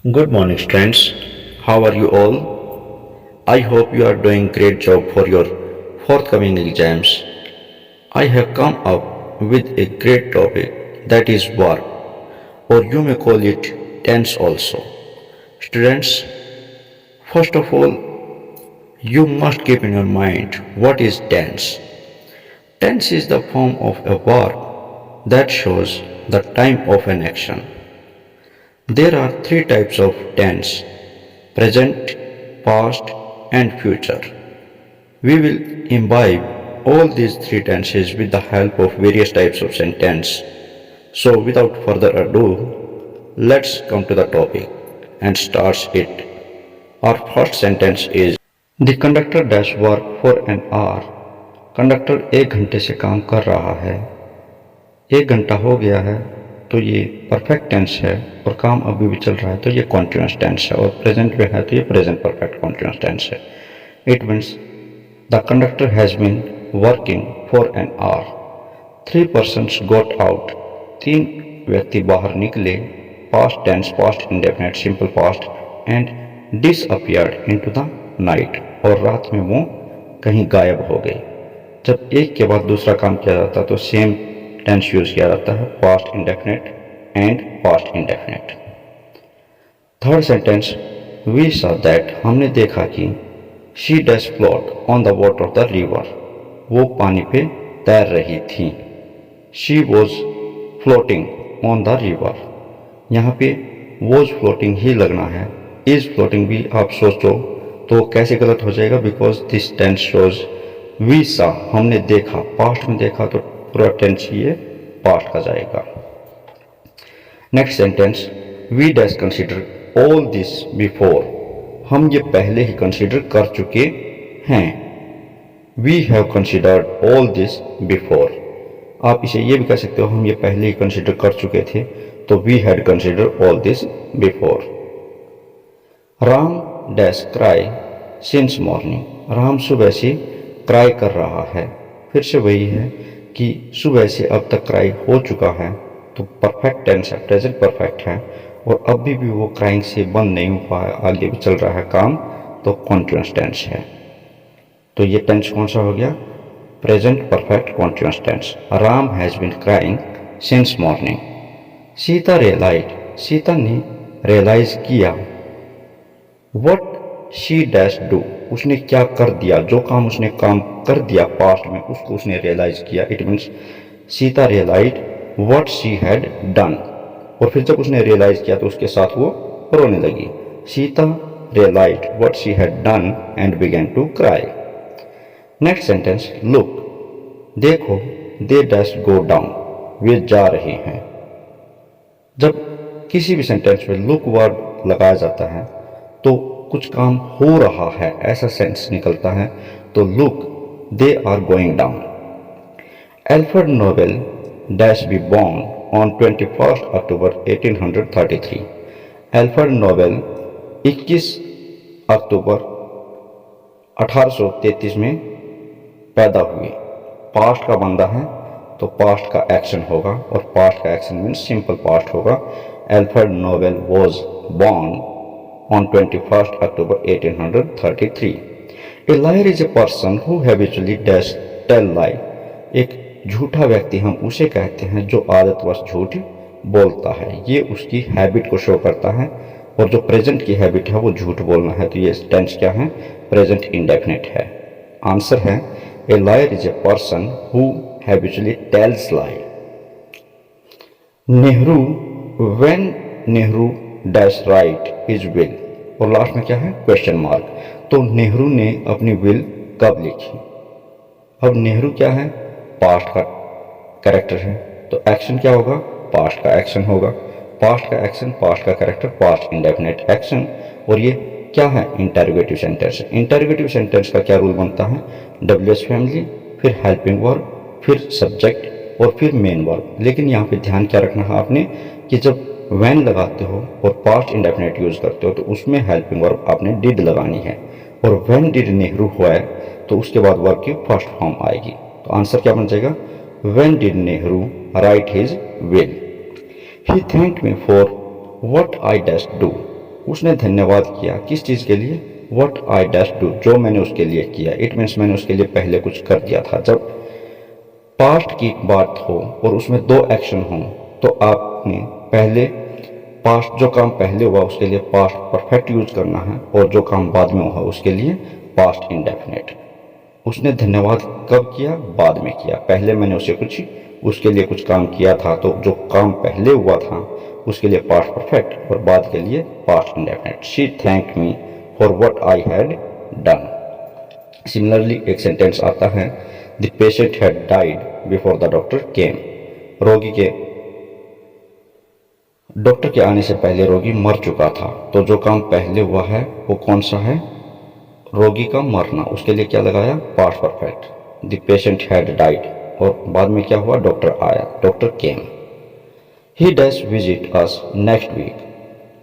Good morning, students. How are you all? I hope you are doing great job for your forthcoming exams. I have come up with a great topic that is verb, or you may call it tense also. Students, first of all, you must keep in your mind what is tense. Tense is the form of a verb that shows the time of an action. There are three types of tense: present, past, and future. We will imbibe all these three tenses with the help of various types of sentence. So, without further ado, let's come to the topic and starts it. Our first sentence is The conductor does work for an hour. Conductor 1 घंटे से काम कर रहा है. 1 घंटा हो गया है तो ये परफेक्ट टेंस है और काम अभी भी चल रहा है तो ये कॉन्टिन्यूस टेंस है और प्रेजेंट में है तो ये प्रेजेंट परफेक्ट कॉन्टिन्यूस टेंस है. It means the conductor has been working for an hour. 3 persons got out. 3 व्यक्ति बाहर निकले. Past tense, past indefinite, simple past and disappeared into the night. और रात में वो कहीं गायब हो गए. जब एक के बाद दूसरा काम किया जाता है तो सेम टेंस यूज किया जाता है, past indefinite and past indefinite. Third sentence we saw that, हमने देखा कि she does float on the water of the river, वो पानी पे तैर रही थी. She was floating on the river. यहाँ पे वॉज फ्लोटिंग ही लगना है. इज फ्लोटिंग भी आप सोचो तो कैसे गलत हो जाएगा, because this tense shows we saw, हमने देखा, पास्ट में देखा तो पूरा टेंस ये पास्ट का जाएगा. Next sentence we dash consider all this before, हम ये पहले ही कंसिडर कर चुके हैं. We have considered all this before. आप इसे ये भी कह सकते हो हम ये पहले ही कंसिडर कर चुके थे तो we had consider all this before. Ram dash cry since morning, Ram सुबह से क्राई कर रहा है. फिर से वही है कि सुबह से अब तक क्राई हो चुका है तो परफेक्ट टेंस है, प्रेजेंट परफेक्ट है और अभी भी वो क्राइंग से बंद नहीं हुआ है, आगे भी चल रहा है काम, तो कॉन्टिन्यूस टेंस है. तो ये टेंस कौन सा हो गया? Present perfect continuous tense. Ram has been crying since morning. Sita realize, Sita ने रियलाइज किया. वट शी डैश डू, उसने क्या कर दिया, जो काम उसने काम कर दिया पास्ट में उसको उसने रियलाइज किया. It means Sita realize what she had done. और फिर जब उसने रियलाइज किया तो उसके साथ वो रोने लगी. Sita realize what she had done and began to cry. Next sentence look, देखो, दे डैश गो डाउन, वे जा रहे हैं. जब किसी भी सेंटेंस में लुक वर्ड लगाया जाता है तो कुछ काम हो रहा है ऐसा सेंस निकलता है, तो look they are going down. Alfred Nobel dash be born on 21 October 1833. Alfred Nobel 21 October 1833 में पैदा हुए. पास्ट का बंदा है तो पास्ट का एक्शन होगा और पास्ट का एक्शन मीन्स सिंपल पास्ट होगा. Alfred Nobel was born on 21st October 1833. A liar is a person who habitually does tell lie. एक झूठा व्यक्ति हम उसे कहते हैं जो आदतवश झूठ बोलता है. ये उसकी हैबिट को शो करता है और जो प्रेजेंट की हैबिट है वो झूठ बोलना है. तो ये टेंस क्या है? प्रेजेंट इंडेफिनिट है. आंसर है a liar is a person who habitually tells lie. Nehru when Nehru dash write his will, और लास्ट में क्या है? Question mark. तो नेहरू ने अपनी विल कब लिखी? अब नेहरू क्या है? पास्ट का कैरेक्टर है तो एक्शन क्या होगा? पास्ट का एक्शन होगा. पास्ट का एक्शन, पास्ट का कैरेक्टर, पास्ट इंडेफिनिट एक्शन. और ये क्या है? Interrogative sentence. इंटरोगेटिव सेंटेंस का क्या रूल बनता है? डब्ल्यूएच फैमिली, फिर हेल्पिंग वर्ब, फिर सब्जेक्ट और फिर मेन वर्ब. लेकिन यहाँ पे ध्यान क्या रखना है आपने कि जब व्हेन लगाते हो और पास्ट इंडेफिनिट यूज करते हो तो उसमें हेल्पिंग वर्ब आपने डिड लगानी है. और व्हेन डिड नेहरू हुआ है तो उसके बाद वर्ब की फर्स्ट फॉर्म आएगी. तो आंसर क्या बन जाएगा? When did Nehru right his will. He thanked me for what I dash do. उसने धन्यवाद किया किस चीज़ के लिए? वट आई डैश डू, जो मैंने उसके लिए किया। इट मीन्स मैंने उसके लिए पहले कुछ कर दिया था। जब पास्ट की बात हो और उसमें दो एक्शन हो तो आपने पहले पास्ट, जो काम पहले हुआ उसके लिए पास्ट परफेक्ट यूज करना है, और जो काम बाद में हुआ उसके लिए पास्ट इंडेफिनिट। उसने धन्यवाद कब किया? बाद में किया। पहले मैंने उसके लिए कुछ काम किया था, तो जो काम पहले हुआ था उसके लिए पास्ट परफेक्ट और बाद के लिए past indefinite. She thanked me for what I had done. Similarly एक सेंटेंस आता है, the patient had died before the doctor came. Doctor के आने से पहले रोगी मर चुका था। तो जो काम पहले हुआ है वो कौन सा है? रोगी का मरना। उसके लिए क्या लगाया? Past perfect. The patient had died, और बाद में क्या हुआ? डॉक्टर आया, doctor came. He dash visit us next week.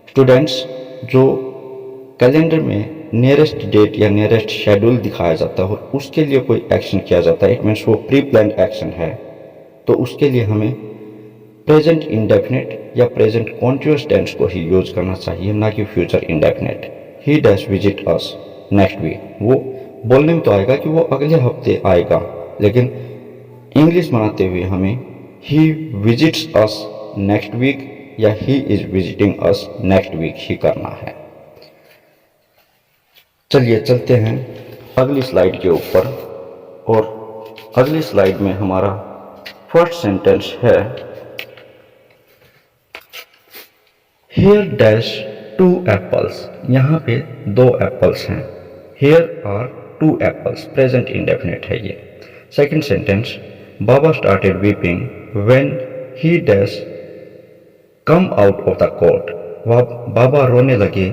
Students, जो कैलेंडर में नियरेस्ट डेट या नियरेस्ट शेड्यूल दिखाया जाता है और उसके लिए कोई एक्शन किया जाता है, इट मीन्स वो प्री प्लान एक्शन है, तो उसके लिए हमें प्रेजेंट इंडेफिनिट या प्रेजेंट कॉन्टिन्यूअस टेंस को ही यूज करना चाहिए, ना कि future indefinite. He dash visit us next week, वो बोलने में तो आएगा कि वो अगले हफ्ते आएगा, लेकिन इंग्लिश बनाते हुए हमें he visits us next week या he is visiting us next week ही करना है। चलिए चलते हैं अगली स्लाइड के ऊपर, और अगली स्लाइड में हमारा फर्स्ट सेंटेंस है, हियर डैश टू एप्पल्स। यहाँ पे दो एप्पल्स हैं। Here are two apples, present indefinite है ये। Second sentence, Baba started weeping when he dash come out of the court. बाबा रोने लगे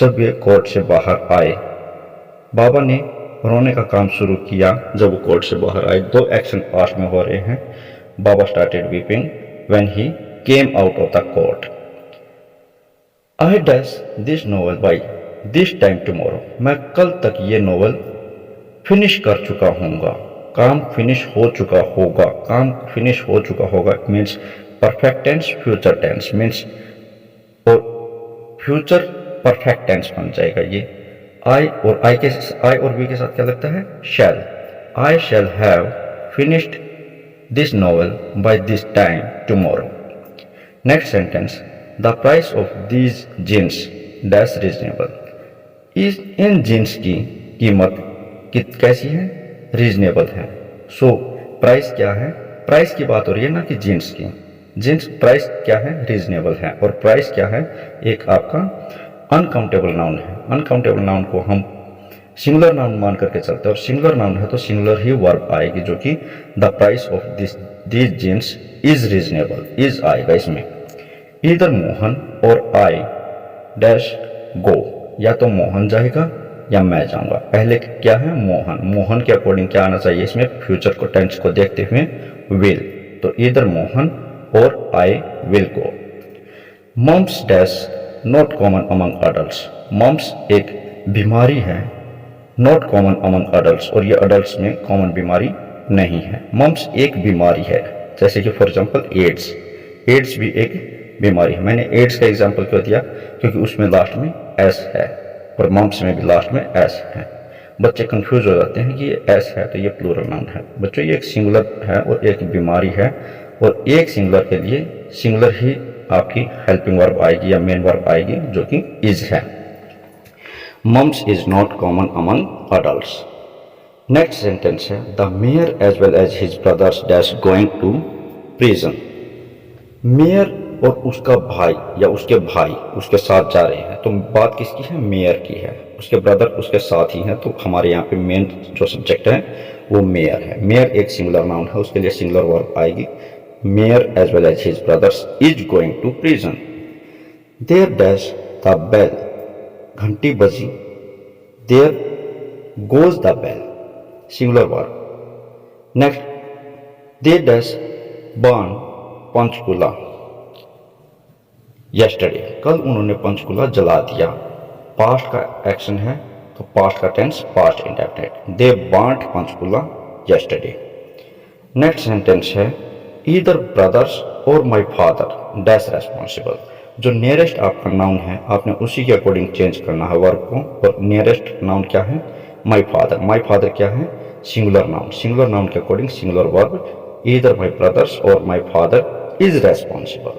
जब वे कोर्ट से बाहर आए। बाबा ने रोने का काम शुरू किया जब वो कोर्ट से बाहर आए। दो एक्शन पास्ट में हो रहे हैं। Baba started weeping when he came out of the court. I dash this novel by this time tomorrow. मैं कल तक ये नोवेल फिनिश कर चुका हूँगा। काम फिनिश हो चुका होगा, काम फिनिश हो चुका होगा means perfect tense, future tense means, और फ्यूचर परफेक्ट टेंस बन जाएगा ये। आई और वी के साथ क्या लगता है? Shall. I shall have finished this novel by this time tomorrow. Next sentence, the price of these jeans dash reasonable. इन जीन्स की कीमत कैसी है? रीजनेबल है। सो प्राइस क्या है? प्राइस की बात हो रही है ना कि जीन्स की। जीन्स प्राइस क्या है? रीजनेबल है। और प्राइस क्या है? एक आपका अनकाउंटेबल नाउन है। अनकाउंटेबल नाउन को हम सिंगुलर नाउन मान करके चलते हैं, और सिंगुलर नाउन है तो सिंगुलर ही वर्ब आएगी, जो कि the price of this jeans is reasonable, is आएगा इसमें। इधर मोहन और आई डैश गो, या तो मोहन जाएगा या मैं जाऊंगा। पहले क्या है? मोहन। मोहन के अकॉर्डिंग क्या आना चाहिए इसमें? फ्यूचर को टेंस को देखते हुए विल, तो इधर मोहन और I will go. Mumps dash not common among adults. Mumps एक बीमारी है, नॉट कॉमन अमंग अडल्ट्स, और ये अडल्ट्स में कॉमन बीमारी नहीं है। मम्स एक बीमारी है, जैसे कि फॉर एग्जांपल एड्स। एड्स भी एक बीमारी है। मैंने एड्स का एग्जांपल क्यों दिया? क्योंकि उसमें लास्ट में एस है, और मम्स में भी लास्ट में एस है। बच्चे कंफ्यूज हो जाते हैं कि ये एस है तो ये प्लूरल नाउन है। बच्चों, ये एक सिंगुलर है और एक बीमारी है, और एक सिंगुलर के लिए सिंगुलर ही आपकी हेल्पिंग वर्ब आएगी या मेन वर्ब आएगी, जो कि इज है। Mumps is not common among adults. Next sentence है, the mayor as well as his brothers dash going to prison. Mayor और उसका भाई या उसके भाई उसके साथ जा रहे हैं, तो बात किसकी है? मेयर की है। उसके ब्रदर उसके साथ ही हैं, तो हमारे यहाँ पे मेन जो सब्जेक्ट है वो मेयर है। मेयर एक सिंगुलर नाउन है, उसके लिए सिंगुलर वर्ब आएगी। Mayor as well as his brothers is going to prison. There dash the bell, घंटी बजी। There goes the bell, singular verb. Next, they dash burn Panchkula yesterday, कल उन्होंने पंचकूला जला दिया। पास्ट का एक्शन है तो पास्ट का tense past indefinite. They burnt Panchkula yesterday. Next sentence है, ईदर ब्रदर्स और माय फादर डैश रेस्पॉन्सिबल। जो नियरेस्ट आपका नाउन है आपने उसी के अकॉर्डिंग चेंज करना है वर्ब को। और नियरेस्ट नाउन क्या है? My father. माई फादर क्या है? Singular noun. सिंगुलर नाउन के according singular verb either my brothers और my father is responsible.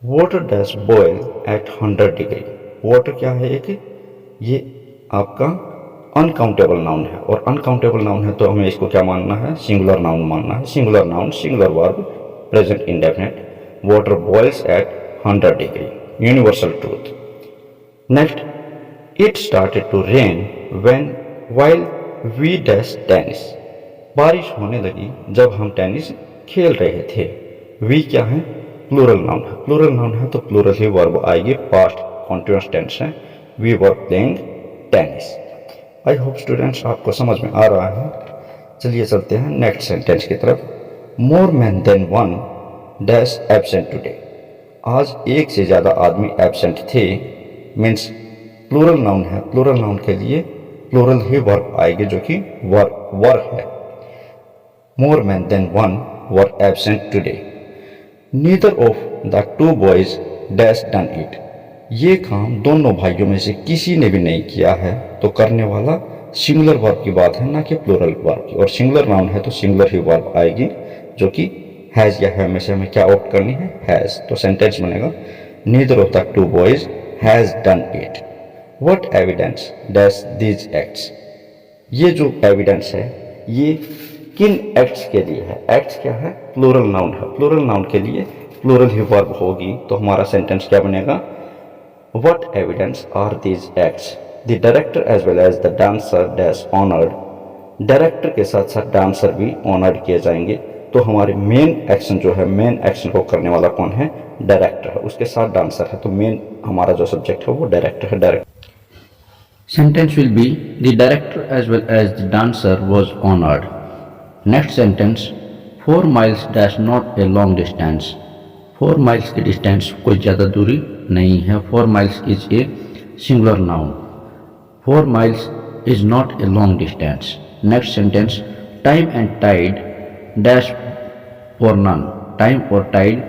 Water dash boil at 100 degree. Water क्या है? एक ये आपका अनकाउंटेबल नाउन है, और अनकाउंटेबल नाउन है तो हमें इसको क्या मानना है? सिंगुलर नाउन मानना है। Singular noun, singular verb, present indefinite. Water boils at 100 degree, universal truth. Next, it started to rain when while we dash tennis. बारिश होने लगी जब हम टेनिस खेल रहे थे। वी क्या है? प्लूरल नाउन है। प्लूरल नाउन है तो प्लूरल ही वर्ब आएगी, पास्ट कॉन्टिन्यूअस टेंस है। We were playing tennis. I hope students आपको समझ में आ रहा है। चलिए चलते हैं नेक्स्ट सेंटेंस की तरफ। More man than one dash absent today. आज एक से ज़्यादा आदमी एब्सेंट थे, मीन्स प्लूरल नाउन है। प्लूरल नाउन के लिए प्लूरल ही वर्ब आएगी जो कि वर है। More man than one were absent today. Neither of the two boys dash done it. ये काम दोनों भाइयों में से किसी ने भी नहीं किया है, तो करने वाला सिंगुलर वर्ब की बात है, ना कि प्लूरल वर्ब की। और सिंगुलर नाउन है तो सिंगुलर ही वर्ब आएगी जो कि हैज़ या है में से हमें क्या ऑप्ट करनी है? हैज़। तो सेंटेंस बनेगा neither of the two boys has done it. What evidence dash these acts. ये जो एविडेंस है ये किन एक्ट्स के लिए है? एक्ट्स क्या है? प्लूरल नाउन है। प्लूरल नाउन के लिए प्लूरल ही वर्ब होगी, तो हमारा सेंटेंस क्या बनेगा? What evidence are these acts? The director as well as the dancer dash honored. Director के साथ साथ डांसर भी ऑनर्ड किए जाएंगे। तो हमारे मेन एक्शन जो है, मेन एक्शन को करने वाला कौन है? डायरेक्टर है, उसके साथ डांसर है। तो मेन हमारा जो सब्जेक्ट है वो डायरेक्टर है। Director sentence will be the director as well as the dancer was honoured. Next sentence 4 miles dash not a long distance. 4 miles की डिस्टेंस कोई ज़्यादा दूरी नहीं है। 4 miles is a singular noun. 4 miles is not a long distance. Next sentence time and tide dash for none. Time और tide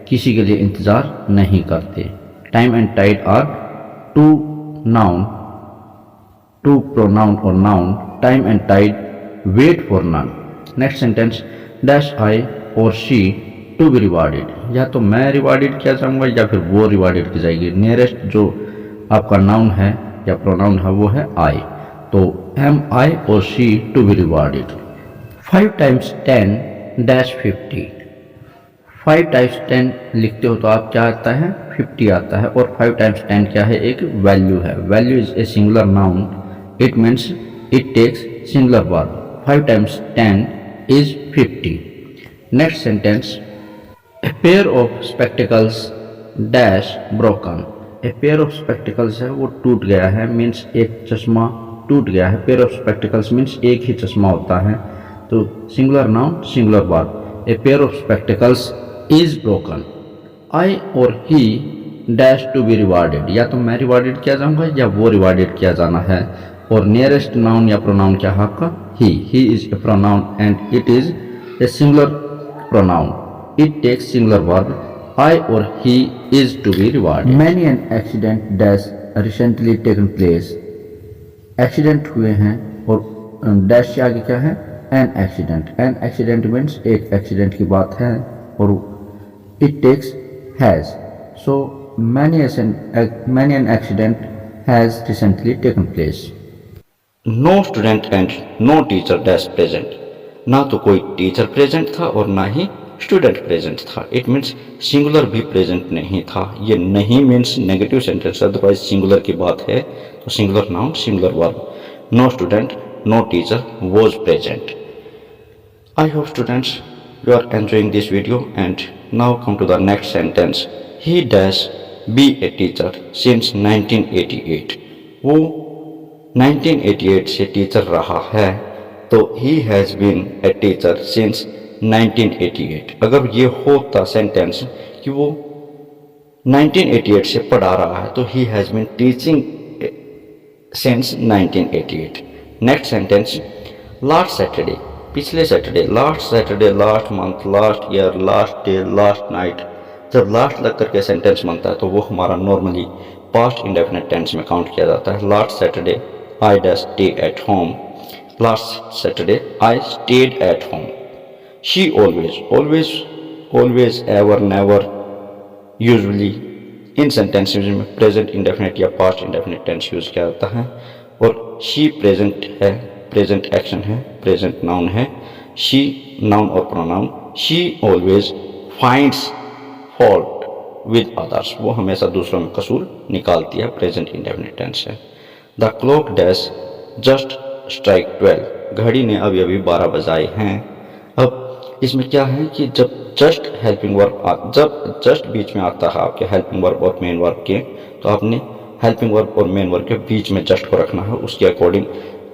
किसी के लिए इंतज़ार नहीं करते। Time and tide are to noun, two pronoun और noun. Time and tide wait for none. Next sentence dash I और she to be rewarded. या तो मैं रिवार्डेड किया जाऊंगा या फिर वो रिवार्डेड की जाएगी। नियरेस्ट जो आपका नाउन है या प्रोनाउन है वो है आई, तो एम आई और she to be rewarded. 5 times 10 dash 50। 5 times 10 लिखते हो तो आप क्या आता है? 50 आता है। और 5 times 10 क्या है? एक वैल्यू है। Value is a singular noun, it means it takes singular verb. 5 times 10 is 50। Next sentence A pair of spectacles dash broken। A pair of spectacles है वो टूट गया है, मीन्स एक चश्मा टूट गया है। pair of spectacles मीन्स एक ही चश्मा होता है, तो singular noun singular verb. A pair of spectacles is broken। I और he dash to be rewarded। या तो मैं रिवार्डेड किया जाऊंगा या वो रिवार्डेड किया जाना है। और नियरेस्ट नाउन या प्रोनाउन क्या है आपका? he is a pronoun and it is a singular pronoun, it takes singular verb। I or he is to be rewarded। Many an accident dash recently taken place। Accident हुए हैं और dash के आगे क्या है? An accident. An accident means एक accident की बात है और it takes has. So many an accident has recently taken place. No student and no teacher dash present. ना तो कोई टीचर प्रेजेंट था और ना ही स्टूडेंट प्रेजेंट था। इट मीन्स सिंगुलर भी प्रेजेंट नहीं था। ये नहीं means negative sentence, otherwise singular की बात है तो singular noun singular verb. No student no teacher was present. I hope students you are enjoying this video and now come to the next sentence. He dash be a teacher since 1988। वो 1988 से teacher रहा है, तो he has been a teacher since 1988। अगर ये होता sentence कि वो 1988 से पढ़ा रहा है तो he has been teaching since 1988। Next sentence last Saturday, पिछले Saturday, last Saturday, last month, last year, last day, last night. जब लास्ट लग करके सेंटेंस बनता है तो वो हमारा नॉर्मली पास्ट इंडेफिनिट टेंस में काउंट किया जाता है। Last Saturday I dash stay at home, last Saturday I stayed at home. She always, always, always, ever, never, usually, in sentences में प्रेजेंट इंडेफिनिट या पास्ट इंडेफिनिट टेंस यूज किया जाता है। और शी प्रेजेंट है, प्रेजेंट एक्शन है, present noun है। She noun और pronoun. She always finds fault with others, वो हमेशा दूसरों में कसूर निकालती है, प्रेजेंट इंडेफिनिट टेंस है। The clock dash just strike 12, घड़ी ने अभी अभी 12 बजाए हैं। अब इसमें क्या है कि जब जस्ट हेल्पिंग वर्ब, जब जस्ट बीच में आता है आपके हेल्पिंग वर्ब और मेन वर्ब के, तो आपने हेल्पिंग वर्ब और मेन वर्ब के बीच में जस्ट को रखना है। उसके अकॉर्डिंग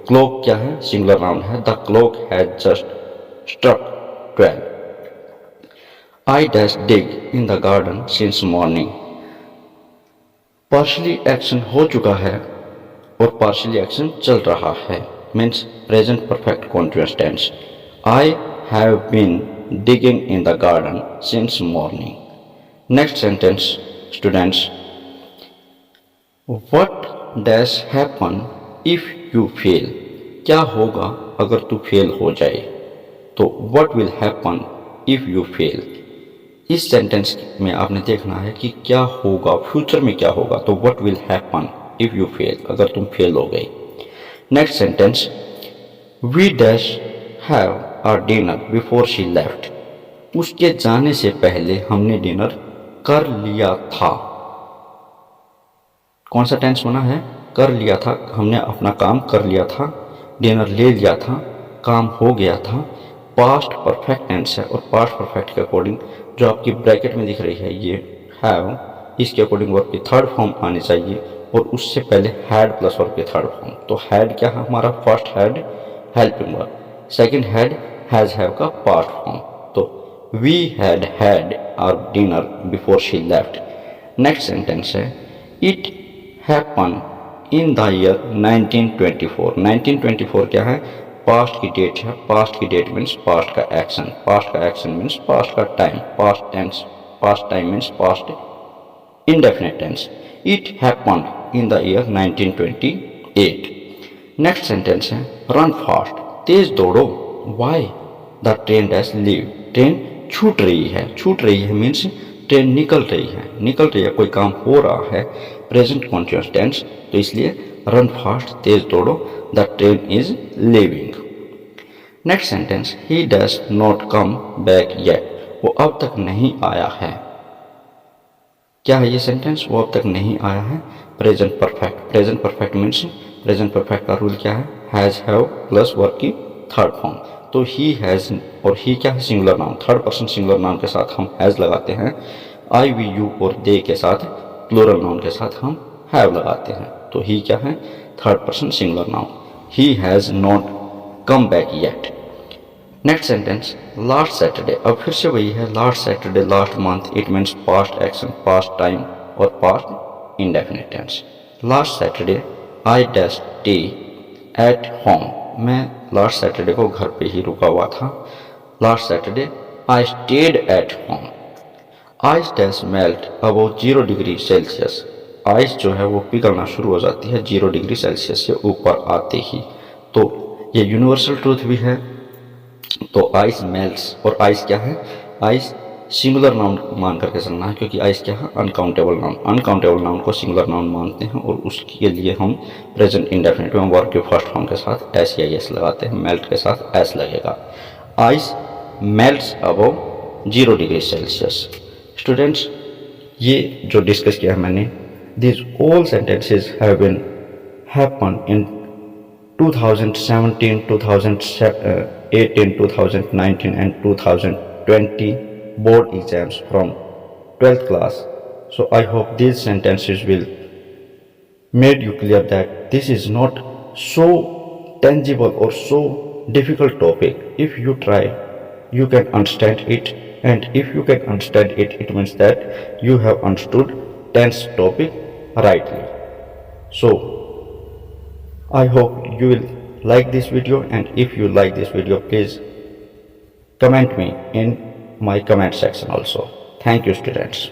क्लॉक क्या है, सिंगुलर नाउन है। The clock has just struck 12। I dash dig in the garden since morning, partially action हो चुका है और पार्शियली एक्शन चल रहा है, means present perfect continuous tense. I have been digging in the garden since morning. Next sentence, students. What does happen if you fail? क्या होगा अगर तू फेल हो जाए? तो what will happen if you fail? इस सेंटेंस में आपने देखना है कि क्या होगा, फ्यूचर में क्या होगा। तो what will happen if you fail, अगर तुम फेल हो गए। Next sentence, we dash have our dinner before she left. उसके जाने से पहले हमने डिनर कर लिया था। कौन सा टेंस बना है, कर लिया था, हमने अपना काम कर लिया था, डिनर ले लिया था, काम हो गया था। पास्ट परफेक्ट टेंस है और पास्ट परफेक्ट के अकॉर्डिंग जो आपकी ब्रैकेट में दिख रही है ये हैव, इसके अकॉर्डिंग वर्ब की थर्ड फॉर्म आनी चाहिए और उससे पहले हैड प्लस वर्ब की थर्ड फॉर्म। तो हैड क्या है हमारा, first had helping verb, second had has have का पास्ट फॉर्म। तो we had had our dinner before she left. Next sentence है, it happen in the year 1924। 1924 क्या है, पास्ट की डेट है। पास्ट की डेट मीन्स पास्ट का action, past का एक्शन मीन्स पास्ट का time, past tense, past time means past indefinite tense. It happen in the year 1928। Next sentence है, run fast, तेज दौड़ो। Why the train dash leave, train छूट रही है। छूट रही है मीन्स ट्रेन निकल रही है, निकल रही है, कोई काम हो रहा है, प्रेजेंट कॉन्टिन्यूअस टेंस। तो इसलिए रन फास्ट, तेज दौड़ो, the train is leaving. Next sentence, he dash not come back yet, वो अब तक नहीं आया है। क्या है ये सेंटेंस, वो अब तक नहीं आया है, present perfect. Present perfect means, present perfect का रूल क्या है, हैज हैव प्लस वर्ब की थर्ड फॉर्म। तो ही हैज और ही क्या है, singular noun, third person singular noun के साथ हम हैज लगाते हैं। आई वी यू और दे के साथ प्लूरल नाउन के साथ हम हैव लगाते हैं। तो ही क्या है, third person singular noun. He has not come back yet. Next sentence, last Saturday, अब फिर से वही है, last Saturday, last month, it means past action, past time और past indefinite tense. Last Saturday I dash stay at home, मैं last Saturday को घर पे ही रुका हुआ था। Last Saturday I stayed at home. Ice dash melt about 0 degree Celsius, ice जो है वो पिघलना शुरू हो जाती है 0 डिग्री सेल्सियस से ऊपर आते ही। तो ये यूनिवर्सल ट्रूथ भी है। तो आइस मेल्ट्स, और आइस क्या है, आइस सिंगुलर नाउन मान करके चलना है, क्योंकि आइस क्या है, अनकाउंटेबल नाउन। अनकाउंटेबल नाउन को सिंगुलर नाउन मानते हैं और उसके लिए हम प्रेजेंट इंडेफिनिट में वर्ब के फर्स्ट फॉर्म के साथ एस या एस लगाते हैं। मेल्ट के साथ एस लगेगा। Ice melts above 0 degree Celsius. Students, ये जो डिस्कस किया मैंने, this all sentences have been happen in 2017, 2018, 2019 and 2020 board exams from 12th class. So I hope these sentences will made you clear that this is not so tangible or so difficult topic. If you try, you can understand it, and if you can understand it, it means that you have understood tense topic rightly. So I hope you will like this video, and if you like this video, please comment me in my comment section also. Thank you, students.